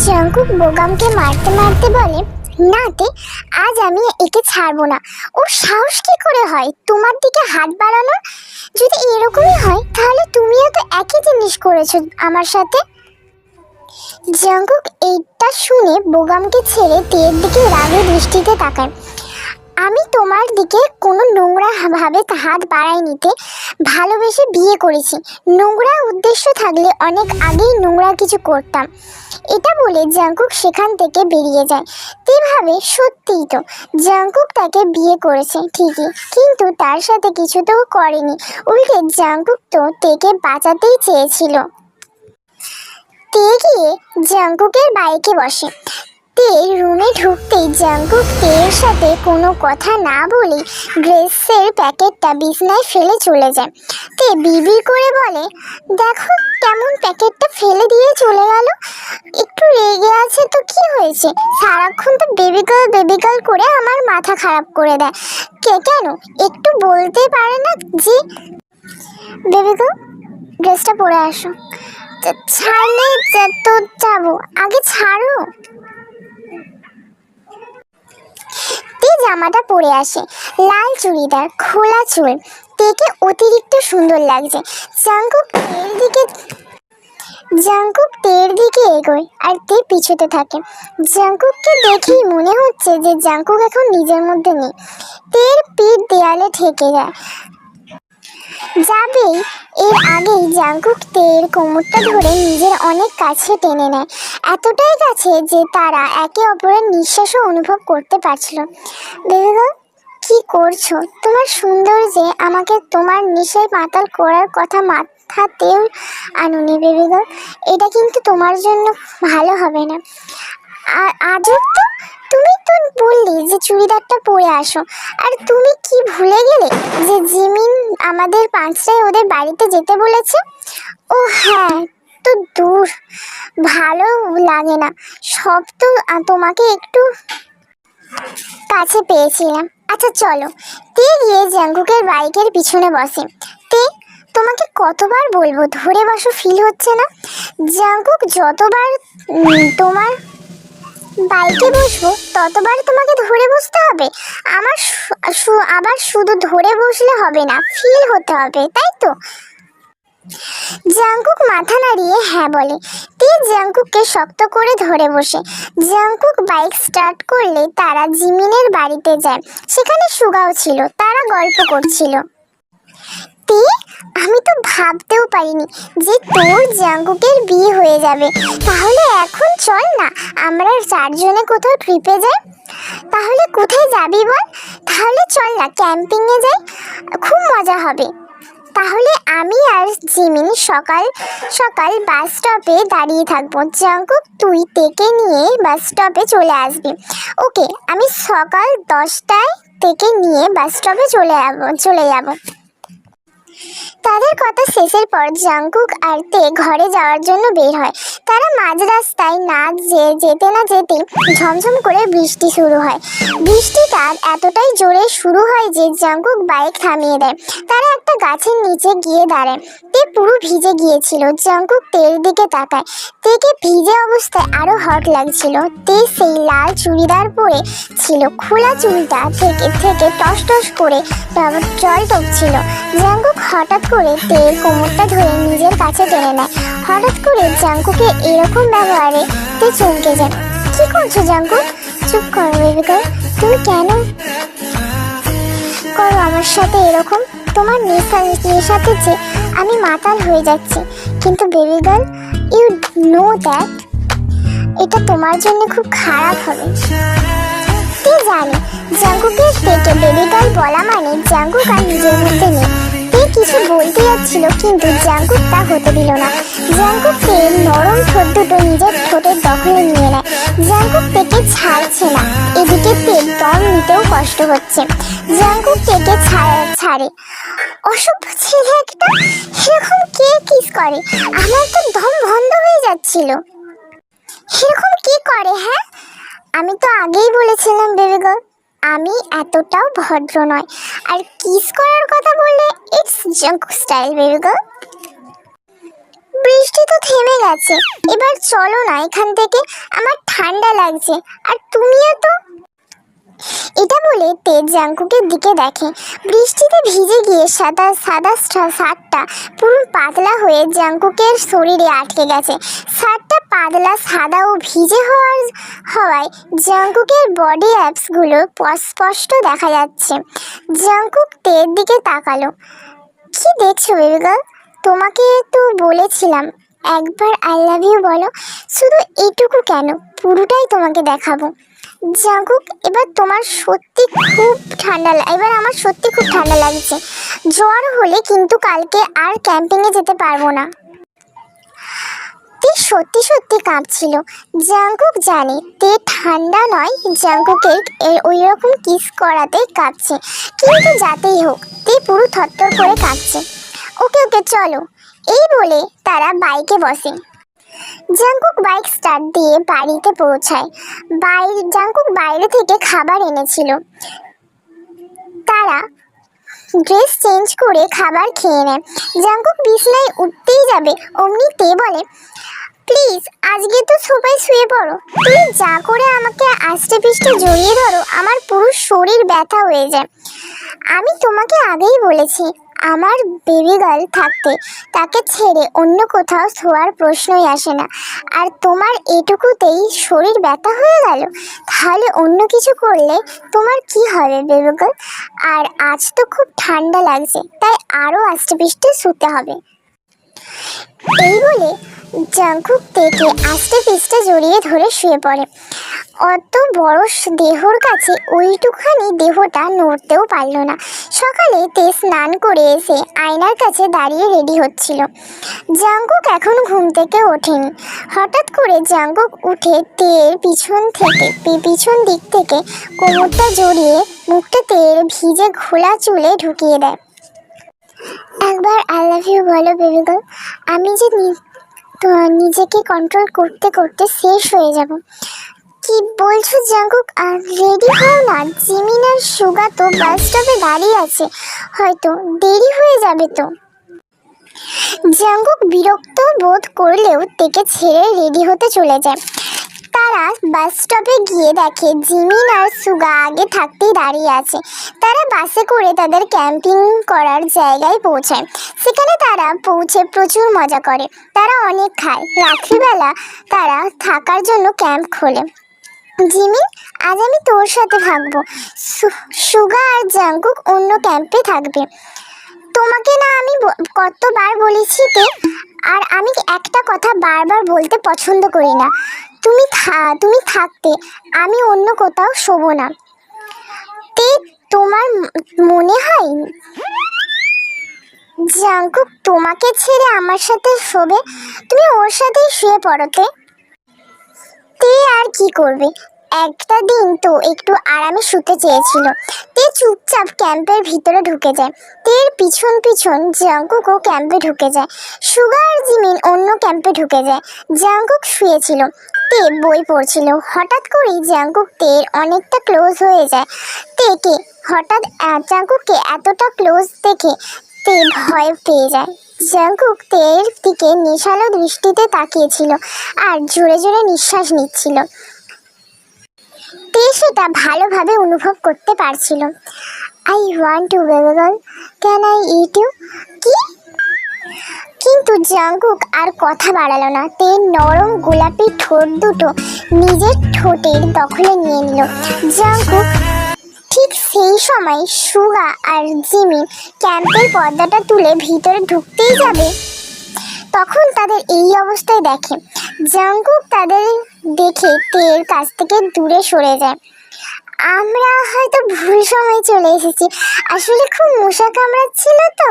Jungkook বোগামকে মারতে মারতে বলে, না তে, আজ আমি একে ছাড়বো না। ওর সাহস কি করে হয় তোমার দিকে হাত বাড়ানোর? যদি এরকমই হয় তাহলে তুমিও তো একই জিনিস করেছো আমার সাথে। জাঙ্কুক এইটা শুনে বোগামকে ছেড়ে তের দিকে রাগের দৃষ্টিতে তাকায়। আমি তোমার দিকে কোনো নোংরা ভাবে হাত বাড়াই নিতে ভালোবেসে বিয়ে করেছি। নোংরা উদ্দেশ্য থাকলে অনেক আগেই নোংরা কিছু করতাম। এটা বলে জাঙ্কুক সেখান থেকে বেরিয়ে যায়। তে ভাবে সত্যিই তো জাঙ্কুক তাকে বিয়ে করেছে ঠিকই, কিন্তু তার সাথে কিছু তো করেনি, উল্টে জাঙ্কুক তো তেকে বাঁচাতেই চেয়েছিল। তে গিয়ে জাঙ্কুকের বাইকে বসে। তে রুমে ঢুকতেই জাঙ্কুক তের সাথে কোনো কথা না বলে ড্রেসের প্যাকেটটা বিছনায় ফেলে চলে যায়। তে বিড়বিড় করে বলে, দেখো কেমন প্যাকেটটা ফেলে দিয়ে চলে গেল। একটু রেগে আছে তো কি হয়েছে, সারাক্ষণ তো বেবি গার্ল করে আমার মাথা খারাপ করে দেয়। কেন একটু বলতে পারে না যে বেবি গার্ল ড্রেসটা পরে আসো। ছাড়লে তো যাবো, আগে ছাড়ো। তে জামাটা পরে আসে, লাল চুড়িদার, খোলা চুল, তেকে অতিরিক্ত সুন্দর লাগছে। জাঙ্কুক তের দিকে এগোয় আর তে পিছুতে থাকে। জাঙ্কুককে দেখেই মনে হচ্ছে যে জাঙ্কুক এখন নিজের মধ্যে নেই। তের পিঠ দেয়ালে ঠেকে যাবেই এর আগেই জাঙ্কুক তের কোমরটা ধরে নিজের অনেক কাছে টেনে নেয়, এতটাই কাছে যে তারা একে অপরের নিঃশ্বাসও অনুভব করতে পারছিল। বেবি গার্ল, কি করছো? তোমার সৌন্দর্যে আমাকে তোমার নেশায় মাতাল করার কথা মাথাতেও আনুনি বেবি গার্ল। এটা কিন্তু তোমার জন্য ভালো হবে না। আর আজব তো, তুমি তো বললি যে চুড়িদারটা পরে আসো, আর তুমি কি ভুলে গেলে যে জিমিন আমাদের 5টায় ওদের বাড়িতে যেতে বলেছে? ও হ্যাঁ, তো দূর, ভালো লাগে না সব তো। তোমাকে একটু কাছে পেয়েছিলাম। আচ্ছা চলো। তে গিয়ে জাঙ্কুকের বাইকের পিছনে বসে। তে, তোমাকে কতবার বলবো ধরে বসো, ফিল হচ্ছে না? জাঙ্কুক, যতবার তোমার বাইকে বসবো ততবার তোমাকে ধরে বসতে হবে? আবার শুধু ধরে বসলে হবে না, ফিল হতে হবে, তাই তো? জাঙ্কুক মাথা নাড়িয়ে হ্যাঁ বলে। তে জাঙ্কুককে শক্ত করে ধরে বসে। জাঙ্কুক বাইক স্টার্ট করলে তারা জিমিনের বাড়িতে যায়। সেখানে সুগাও ছিল, তারা গল্প করছিল। তে, আমি তো ভাবতেও পারিনি যে তোর জাঙ্কুকের বিয়ে হয়ে যাবে। তাহলে এখন চল না আমরা 4জনে কোথাও ট্রিপে যাই। তাহলে কোথায় যাবি বল? তাহলে চল না ক্যাম্পিংয়ে যাই, খুব মজা হবে। তাহলে আমি আর জিমিন সকাল সকাল বাস স্টপে দাঁড়িয়ে থাকবো। জাঙ্কুক, তুই তেকে নিয়ে বাস স্টপে চলে আসবি। ওকে, আমি সকাল 10টায় তেকে নিয়ে বাস স্টপে চলে যাব। তাদের কথা শেষের পর জাঙ্কুক আর তে ঘরে যাওয়ার জন্য বের হয়। তারা মাঝ রাস্তায় যেতে না যেতেই ঝমঝম করে বৃষ্টি শুরু হয়। বৃষ্টিটা এতটাই জোরে শুরু হয় যে জাঙ্কুক বাইক থামিয়ে দেয়। তারা একটা গাছের নিচে গিয়ে দাঁড়ায়। তে পুরো ভিজে গিয়েছিল। জাঙ্কুক তের দিকে তাকায়। তেকে ভিজে অবস্থায় আরো হট লাগছিল। তে সেই লাল চুড়িদার পরে ছিল, খোলা চুলটা থেকে টস টস করে জল টপছিল। জাঙ্কুক হঠাৎ করে তের কোমরটা ধরে নিজের কাছে টেনে নেয়। হঠাৎ করে জাঙ্কুকের এরকম ব্যবহারে তে চমকে যায়। কি করছো জাঙ্কুক? চুপ করো বেবি গার্ল, তুমি কেন করো আমার সাথে এরকম? তোমার নেশাতে যে আমি মাতাল হয়ে যাচ্ছি, কিন্তু baby girl, you know that এটা তোমার জন্য খুব খারাপ হবে। তে জানে জাঙ্কুকের থেকে বেবি গার্ল বলা মানে জাঙ্কুক আর নিজের মধ্যে নেই। তে কিছু বলতে যাচ্ছিল, কিন্তু জাঙ্কুক তা হতে দিল না। জাঙ্কুক তের নরম ঠোঁট দুটো নিজের ঠোঁটের দখলে নিয়ে নেয়। জাঙ্কুক তেকে ছাড়ছে না, এদিকে তের দম নিতেও কষ্ট হচ্ছে। জাঙ্কুক তেকে ছাড়ে। অসভ্য ছেলে একটা, এরকম কে কিস করে? আমার তো দম বন্ধ হয়ে যাচ্ছিল। এরকম কি করে? হ্যাঁ, আমি তো আগেই বলেছিলাম বেবি গার্ল, আমি এতটাও ভদ্র নয়। আর কিস করার কথা বললে it's Jungkook style baby girl. বৃষ্টি তো থেমে গেছে, এবার চলো না এখান থেকে, আমার ঠান্ডা লাগছে, আর তুমিও তো। এটা বলে তে জাঙ্কুকের দিকে দেখে। বৃষ্টিতে ভিজে গিয়ে সাদা সাদা শার্টটা পুরো পাতলা হয়ে জাঙ্কুকের শরীরে আটকে গেছে। শার্টটা পাতলা সাদা ও ভিজে হওয়ায় জাঙ্কুকের বডি অ্যাপসগুলো স্পষ্ট দেখা যাচ্ছে। জাঙ্কুক তের দিকে তাকালো। কি দেখছো বেবি গার্ল? তোমাকে তো বলেছিলাম একবার আই লাভ ইউ বলো। শুধু এটুকু কেন, পুরোটাই তোমাকে দেখাবো। জাঙ্কুক, এবার তোমার সত্যি খুব এবার আমার সত্যি খুব ঠান্ডা লাগছে। জ্বর হলে কিন্তু কালকে আর ক্যাম্পিংয়ে যেতে পারবো না। তে সত্যি সত্যি কাঁপছিল। জাঙ্কুক জানে তে ঠান্ডা নয়, জাঙ্কুকের ওই রকম কিস করাতে কাঁপছে। কিন্তু যাতেই হোক, তে পুরো থরথর করে কাঁপছে। ওকে ওকে চলো, এই বলে তারা বাইকে বসে। জাঙ্কুক বাইক স্টার্ট দিয়ে বাড়িতে পৌঁছায়। জাঙ্কুক বাইরে থেকে খাবার এনেছিল। তারা ড্রেস চেঞ্জ করে খাবার খেয়ে নেয়। জাঙ্কুক বিছানায় উঠতেই যাবে, অমনি তে বলে, প্লিজ আজকে তো সবাই শুয়ে পড়ো। তুমি যা করে আমাকে আষ্টে পিষ্টে জড়িয়ে ধরো, আমার পুরো শরীর ব্যথা হয়ে যায়। আমি তোমাকে আগেই বলেছি, আমার বেবি গার্ল থাকতে তাকে ছেড়ে অন্য কোথাও শোয়ার প্রশ্নই আসে না। আর তোমার এটুকুতেই শরীর ব্যথা হয়ে গেল, তাহলে অন্য কিছু করলে তোমার কি হবে বেবি গার্ল? আর আজ তো খুব ঠান্ডা লাগছে, তাই আরও আষ্টে পিষ্টে শুতে হবে। এই বলে জাঙ্কুক থেকে আষ্টে পিষ্টে জড়িয়ে ধরে শুয়ে পড়ে। অত বড় দেহর কাছে ওইটুখানি দেহটা নড়তেও পারল না। সকালে তে স্নান করে এসে আয়নার কাছে দাঁড়িয়ে রেডি হচ্ছিল। জাঙ্কুক এখন ঘুম থেকে ওঠেনি। হঠাৎ করে জাঙ্কুক উঠে তের পিছন দিক থেকে কোমরটা জড়িয়ে মুখটা তের ভিজে ঘোলা চুলে ঢুকিয়ে দেয়। একবার আই লাভ ইউ বলো বেবি গার্ল, আমি যে নিজেকে কন্ট্রোল করতে করতে শেষ হয়ে যাব। কি বলছো জাঙ্কুক? রেডি হও না, জিমিন আর সুগা তো বাস স্টপে দাঁড়িয়ে আছে, হয়তো দেরি হয়ে যাবে তো। জাঙ্কুক বিরক্ত বোধ করলেও তেকে ছেড়ে রেডি হতে চলে যায়। তারা বাস স্টপে গিয়ে দেখে জিমিন আর সুগা আগে থাকতেই দাঁড়িয়ে আছে। তারা বাসে করে তাদের ক্যাম্পিং করার জায়গায় পৌঁছায়। সেখানে তারা পৌঁছে প্রচুর মজা করে। তারা অনেক খায়। রাত্রিবেলা তারা থাকার জন্য ক্যাম্প খোলে। জিমিন, আজ আমি তোর সাথে থাকবো, সুগা আর জাঙ্কুক অন্য ক্যাম্পে থাকবে। তোমাকে না আমি কতবার বলেছি তে, আর আমি একটা কথা বারবার বলতে পছন্দ করি না, তুমি থাকতে আমি অন্য কোথাও শোবো না। তে তোমার মনে হয় জাঙ্কুক তোমাকে ছেড়ে আমার সাথে শোবে? তুমি ওর সাথেই শুয়ে পড়োতে। তে আর কি করবে, একটা দিন তো একটু আরামে শুতে চেয়েছিল। তে চুপচাপ ক্যাম্পের ভিতরে ঢুকে যায়। তের পিছন পিছন জাঙ্কুকও ক্যাম্পে ঢুকে যায়। সুগা আর জিমিন অন্য ক্যাম্পে ঢুকে যায়। জাঙ্কুক শুয়েছিল, তে বই পড়ছিল। হঠাৎ করেই জাঙ্কুক তের অনেকটা ক্লোজ হয়ে যায়। জাঙ্কুককে এতটা ক্লোজ দেখে তে ভয় পেয়ে যায়। জাঙ্কুক তের দিকে নেশালো দৃষ্টিতে তাকিয়েছিল আর জোরে জোরে নিঃশ্বাস নিচ্ছিল। তে সেটা ভালোভাবে অনুভব করতে পারছিল। I want to baby girl, can I eat you? কি? কিন্তু জাঙ্কুক আর কথা বাড়ালো না। তে নরম গোলাপি ঠোঁট দুটো নিজের ঠোঁটের দখলে নিয়ে নিল। জাঙ্কুক ঠিক সেই সময় সুগা আর জিমিন ক্যাম্পের পর্দাটা তুলে ভিতরে ঢুকতেই যাবে, তখন তাদের এই অবস্থায় দেখে। জাঙ্কুক তাদের দেখে তের কাছ থেকে দূরে সরে যায়। আমরা হয়তো ভুল সময় চলে এসেছি, আসলে খুব মশা কামড়াচ্ছিল তো,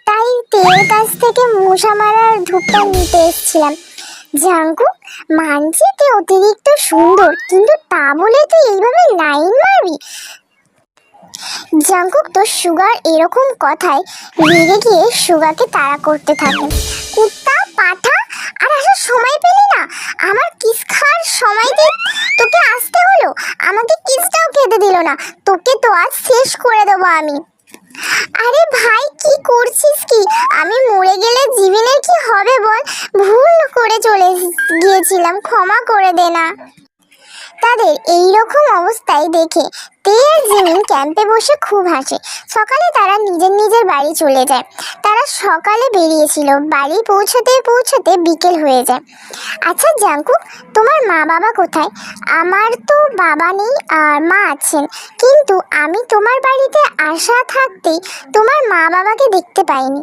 তাই তের কাছ থেকে মশা মারার ধূপটা নিতে এসেছিলাম। জাঙ্কুক, মানছি তুই অতিরিক্ত সুন্দর, কিন্তু তা বলে তুই এইভাবে লাইন মারবি? জাঙ্কুক তো সুগার এরকম কথায় রেগে গিয়ে সুগাকে তাড়া করতে থাকে। কুত্তা, পাঠা, আর আসার সময় পেলি না? আমার কিস খাওয়ার সময় দিয়ে তোকে আসতে হলো, আমাকে কিসটাও খেতে দিল না। তোকে তো আজ শেষ করে দেবো আমি। আরে ভাই, কি করছিস কি? আমি মরে গেলে জিমিনের কি হবে বল? ভুল করে চলে গিয়েছিলাম, ক্ষমা করে দে না। তাদের এই রকম অবস্থায় দেখে তে আর জিমিন ক্যাম্পে বসে খুব হাসে। সকালে তারা নিজের নিজের বাড়ি চলে যায়। তারা সকালে বেরিয়েছিল, বাড়ি পৌঁছতে পৌঁছতে বিকেল হয়ে যায়। আচ্ছা জাঙ্কুক, তোমার মা বাবা কোথায়? আমার তো বাবা নেই আর মা আছেন, কিন্তু আমি তোমার বাড়িতে আসা থাকতেই তোমার মা বাবাকে দেখতে পাইনি।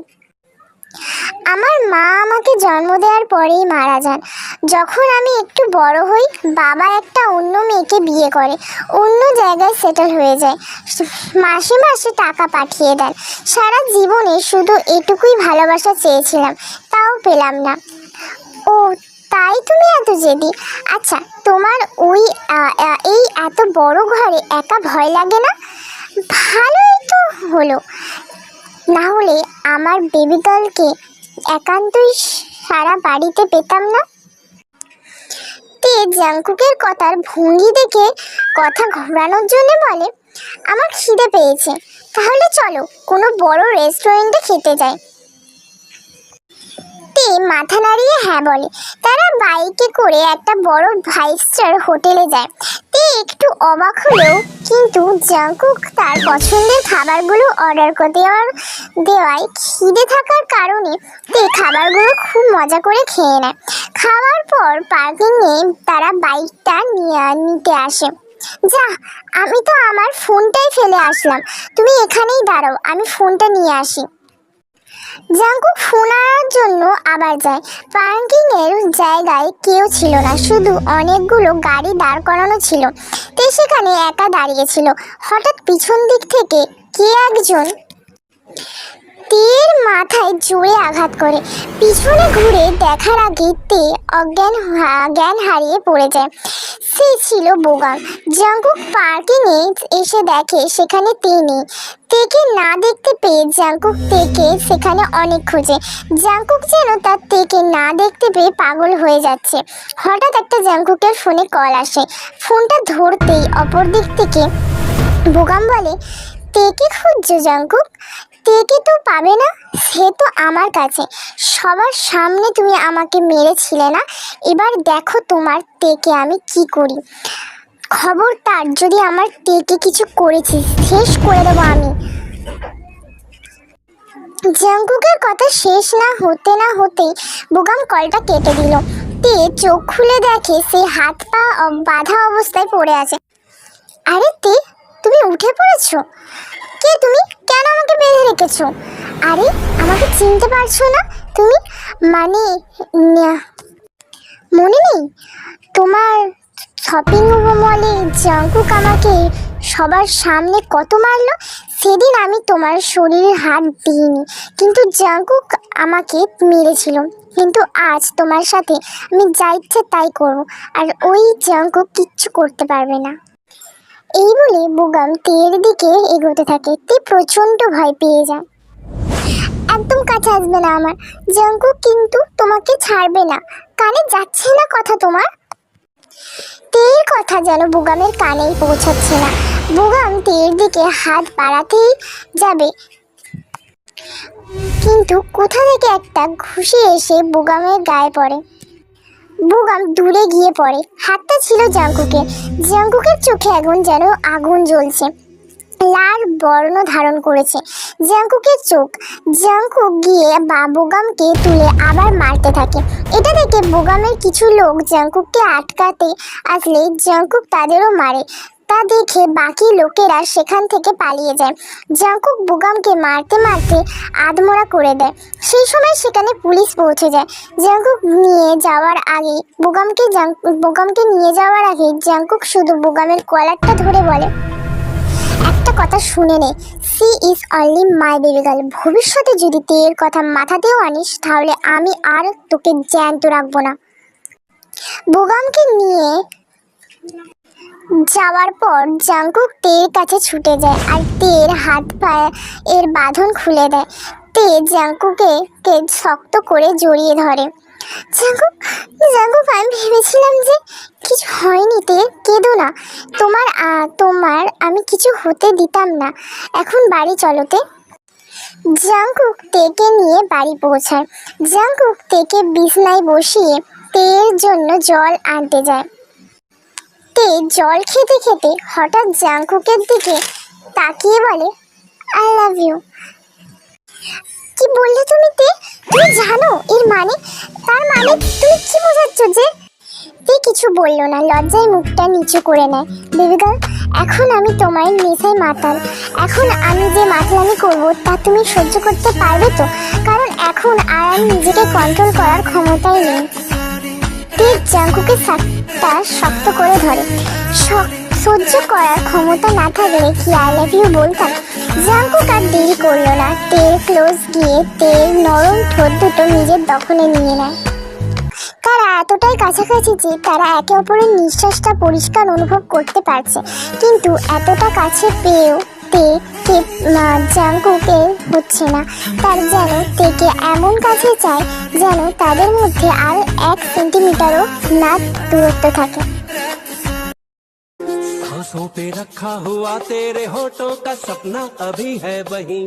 আমার মা আমাকে জন্ম দেওয়ার পরেই মারা যান। যখন আমি একটু বড় হই, বাবা একটা অন্য মেয়েকে বিয়ে করে অন্য জায়গায় সেটেল হয়ে যায়। মাসে মাসে টাকা পাঠিয়ে দেন। সারা জীবনে শুধু এটুকুই ভালোবাসা চেয়েছিলাম, তাও পেলাম না। ও, তাই তুমি এত জেদি? আচ্ছা, তোমার ওই এই এত বড় ঘরে একা ভয় লাগে না? ভালোই তো হলো, না হলে আমার বেবি গার্লকে একান্তই সারা বাড়িতে পেতাম না। তে জাংকুকের কথার ভঙ্গি দেখে কথা ঘোরানোর জন্য বলে, আমার খিদে পেয়েছে, তাহলে চলো কোনো বড় রেস্টুরেন্টে খেতে যাই। তে মাথা নাড়িয়ে হ্যাঁ বলে। তারা বাইকে করে একটা বড় 5 স্টার হোটেলে যায়। তে একটু অবাক হলেও কিন্তু জাংকুক তার পছন্দের খাবারগুলো অর্ডার করে দেওয়ায় খিদে থাকার কারণে তে খাবারগুলো খুব মজা করে খেয়ে নেয়। খাওয়ার পর পার্কিংয়ে তারা বাইকটা নিতে আসে। যা, আমি তো আমার ফোনটাই ফেলে আসলাম, তুমি এখানেই দাঁড়াও, আমি ফোনটা নিয়ে আসি। জাংকুক ফোন আনার জন্য আবার যায়। পার্কিং এর জায়গায় কেউ ছিল না, শুধু অনেকগুলো গাড়ি দাঁড় করানো ছিল। তে সেখানে একা দাঁড়িয়েছিল। হঠাৎ পিছন দিক থেকে কে একজন তের মাথায় জোরে আঘাত করে। পিছনে ঘুরে দেখার আগে তে জ্ঞান হারিয়ে পড়ে যায়। সে ছিল বোগাম। জাংকুক পার্কিংয়ে এসে দেখে সেখানে তে নেই। তেকে না দেখতে পেয়ে জাংকুক তেকে সেখানে অনেক খোঁজে। জাংকুক যেন তার তেকে না দেখতে পেয়ে পাগল হয়ে যাচ্ছে। হঠাৎ একটা জাংকুকের ফোনে কল আসে। ফোনটা ধরতেই অপর দিক থেকে বোগাম বলে, তেকে খুঁজছো জাংকুক? তেকে তো পাবে না, সে তো আমার কাছে। সবার সামনে তুমি আমাকে মেরেছিলে না, এবার দেখো তোমার তেকে আমি কি করি। খবরদার, যদি আমার তেকে কিছু করেছিস শেষ করে দেবো আমি। জাংকুকের কথা শেষ না হতেই বোগাম কলটা কেটে দিল। তে চোখ খুলে দেখে সে হাত পা বাঁধা অবস্থায় পড়ে আছে। আরে তে, তুমি উঠে পড়েছো? কে তুমি? কেন আমাকে বেঁধে রেখেছো? আরে, আমাকে চিনতে পারছো না তুমি? মানে মনে নেই তোমার? শপিং মলে জাংকুক আমাকে সবার সামনে কত মারলো। সেদিন আমি তোমার শরীরে হাত দিইনি, কিন্তু জাংকুক আমাকে মেরেছিল। কিন্তু আজ তোমার সাথে আমি যা ইচ্ছে তাই করব, আর ওই জাংকুক কিচ্ছু করতে পারবে না। এই বলে বোগাম তের দিকে এগোতে থাকে। তে প্রচণ্ড ভয় পেয়ে যায়। একদম কাছে আসবে না আমার, জাংকুক কিন্তু তোমাকে ছাড়বে না। কানে যাচ্ছে না কথা তোমার? তের কথা যেন বোগামের কানেই পৌঁছাচ্ছে না। বোগাম তের দিকে হাত বাড়াতেই যাবে, কিন্তু কোথা থেকে একটা ঘুষি এসে বোগামের গায়ে পড়ে। বোগাম দূরে গিয়ে পড়ে। হাতটা ছিল জাংকুকের। জাংকুকের চোখে এখন যেন আগুন জ্বলছে, লাল বর্ণ ধারণ করেছে জাংকুকের চোখ। জাংকুক গিয়ে বোগামকে তুলে আবার মারতে থাকে। এটা দেখে বোগামের কিছু লোক জাংকুককে আটকাতে আসলে জাংকুক তাদেরও মারে। তা দেখে বাকি লোকেরা সেখান থেকে পালিয়ে যায়। জাংকুক বোগামকে মারতে মারতে আধমরা করে দেয়। সেই সময় সেখানে পুলিশ পৌঁছে যায়। জাংকুক নিয়ে যাওয়ার আগে বোগামকে নিয়ে যাওয়ার আগে জাংকুক শুধু বোগামের কলারটা ধরে বলে, একটা কথা শুনে নে, she is only my baby girl. ভবিষ্যতে যদি তের কথা মাথাতেও আনিস, তাহলে আমি আর তোকে জ্যান্ত রাখবো না। বোগামকে নিয়ে যাওয়ার পর জাংকুক তের কাছে ছুটে যায় আর তের হাত পায়ের বাঁধন খুলে দেয়। তে জাংকুকে শক্ত করে জড়িয়ে ধরে। জাংকুক, আমি ভেবেছিলাম যে কিছু হয়নি। তে, কেঁদো না, তোমার আমি কিছু হতে দিতাম না। এখন বাড়ি চলো তে। জাংকুক তেকে নিয়ে বাড়ি পৌঁছায়। জাংকুক তেকে বিছনায় বসিয়ে তের জন্য জল আনতে যায়। তে জল খেতে খেতে হঠাৎ জাংকুকের দিকে তাকিয়ে বলে, আই লাভ ইউ। কি বললে তুমি তে? তুমি জানো এর মানে? তার মানে তুমি কি বোঝাচ্ছ যে? তে কিছু বললো না, লজ্জায় মুখটা নিচু করে নেয়। বেবি গার্ল, এখন আমি তোমার নেশায় মাতাল। এখন আমি যে মাতলামি করবো তা তুমি সহ্য করতে পারবে তো? কারণ এখন আর আমি নিজেকে কন্ট্রোল করার ক্ষমতাই নেই। তে জাংকুকের হাতটা শক্ত করে ধরে। সহ্য করার ক্ষমতা না থাকলে কি আই লাভ ইউ বলতাম? জাংকুক আর দেরি করলো না, তের ক্লোজ গিয়ে তের নরম ঠোঁট দুটো নিজের দখলে নিয়ে নেয়। তারা এতটাই কাছাকাছি যে তারা একে অপরের নিঃশ্বাসটা পরিষ্কার অনুভব করতে পারছে, কিন্তু এতটা কাছে পেয়েও জাংকুকের হচ্ছে না। তার যেন তেকে এমন কাছে চায় যেন তাদের মধ্যে আর 1 সেন্টিমিটারও না দূরত্ব থাকে। सांसों पे रखा हुआ तेरे होठों का सपना अभी है वही।